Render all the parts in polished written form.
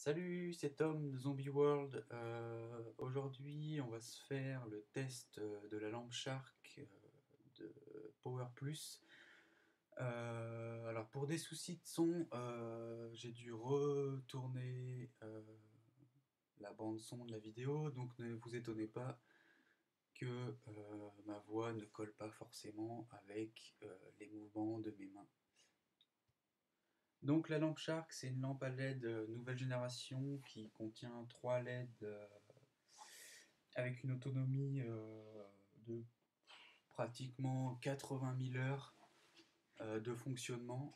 Salut, c'est Tom de Zombie World. Aujourd'hui, on va se faire le test de la lampe Shark de Power Plus. Alors, pour des soucis de son, j'ai dû retourner la bande son de la vidéo, donc ne vous étonnez pas que ma voix ne colle pas forcément avec les mouvements de mes mains. Donc la lampe Shark, c'est une lampe à LED nouvelle génération qui contient 3 LED avec une autonomie de pratiquement 80 000 heures de fonctionnement.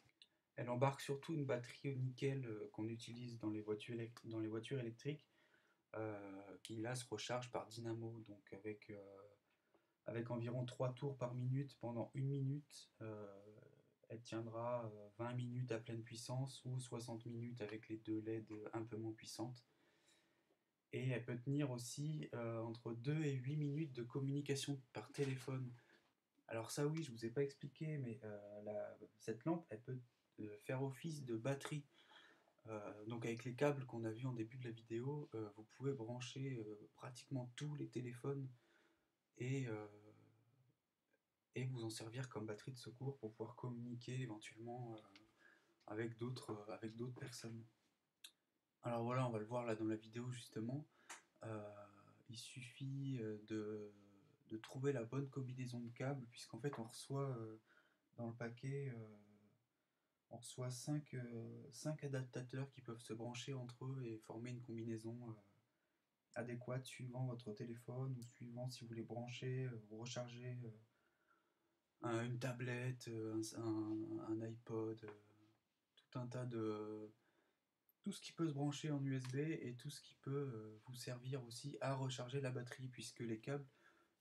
Elle embarque surtout une batterie au nickel qu'on utilise dans les voitures électriques qui là se recharge par dynamo, donc avec environ 3 tours par minute pendant 1 minute. Elle tiendra 20 minutes à pleine puissance ou 60 minutes avec les deux LED un peu moins puissantes. Et elle peut tenir aussi entre 2 et 8 minutes de communication par téléphone. Alors ça oui, je ne vous ai pas expliqué, mais cette lampe, elle peut faire office de batterie. Donc avec les câbles qu'on a vus en début de la vidéo, vous pouvez brancher pratiquement tous les téléphones et, euh, et vous en servir comme batterie de secours pour pouvoir communiquer éventuellement avec d'autres personnes. Alors voilà, on va le voir là dans la vidéo justement. Euh, il suffit de trouver la bonne combinaison de câbles, puisqu'en fait on reçoit dans le paquet on reçoit 5 adaptateurs qui peuvent se brancher entre eux et former une combinaison adéquate suivant votre téléphone ou suivant si vous voulez brancher ou recharger une tablette, un iPod, tout un tas de, tout ce qui peut se brancher en USB et tout ce qui peut vous servir aussi à recharger la batterie, puisque les câbles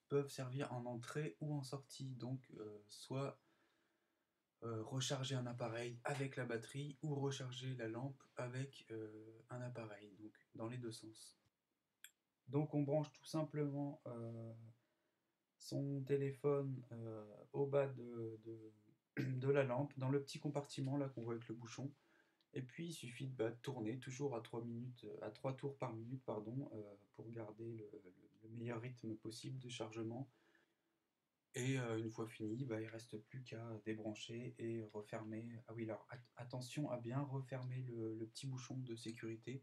peuvent servir en entrée ou en sortie. Donc, soit recharger un appareil avec la batterie ou recharger la lampe avec un appareil, donc dans les deux sens. Donc, on branche tout simplement son téléphone au bas de la lampe, dans le petit compartiment là qu'on voit avec le bouchon. Et puis il suffit de tourner toujours à 3 minutes, à 3 tours par minute, pardon, pour garder le meilleur rythme possible de chargement. Et une fois fini, il ne reste plus qu'à débrancher et refermer. Ah oui, alors attention à bien refermer le petit bouchon de sécurité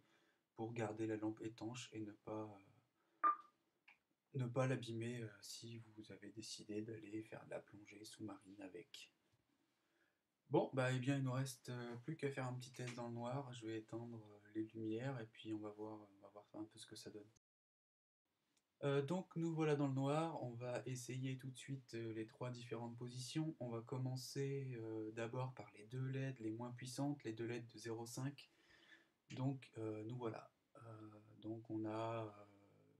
pour garder la lampe étanche et ne pas l'abîmer si vous avez décidé d'aller faire de la plongée sous-marine avec. Bon, eh bien, il nous reste plus qu'à faire un petit test dans le noir. Je vais éteindre les lumières et puis on va voir un peu ce que ça donne. Donc, nous voilà dans le noir. On va essayer tout de suite les 3 différentes positions. On va commencer d'abord par les 2 LED les moins puissantes, les 2 LED de 0,5. Donc, nous voilà. Donc, on a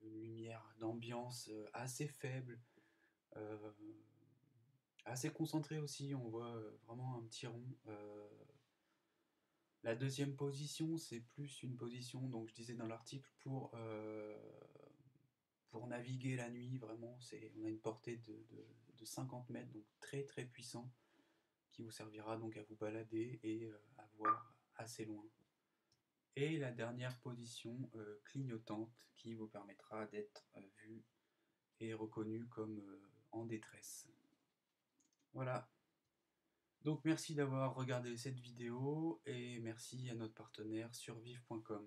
une lumière d'ambiance assez faible. euh, Assez concentrée aussi, on voit vraiment un petit rond. La deuxième position, c'est plus une position, donc je disais dans l'article, pour naviguer la nuit, vraiment, on a une portée de 50 mètres, donc très très puissant, qui vous servira donc à vous balader et à voir assez loin. Et la dernière position, clignotante, qui vous permettra d'être vu et reconnu comme en détresse. Voilà. Donc merci d'avoir regardé cette vidéo et merci à notre partenaire survive.com.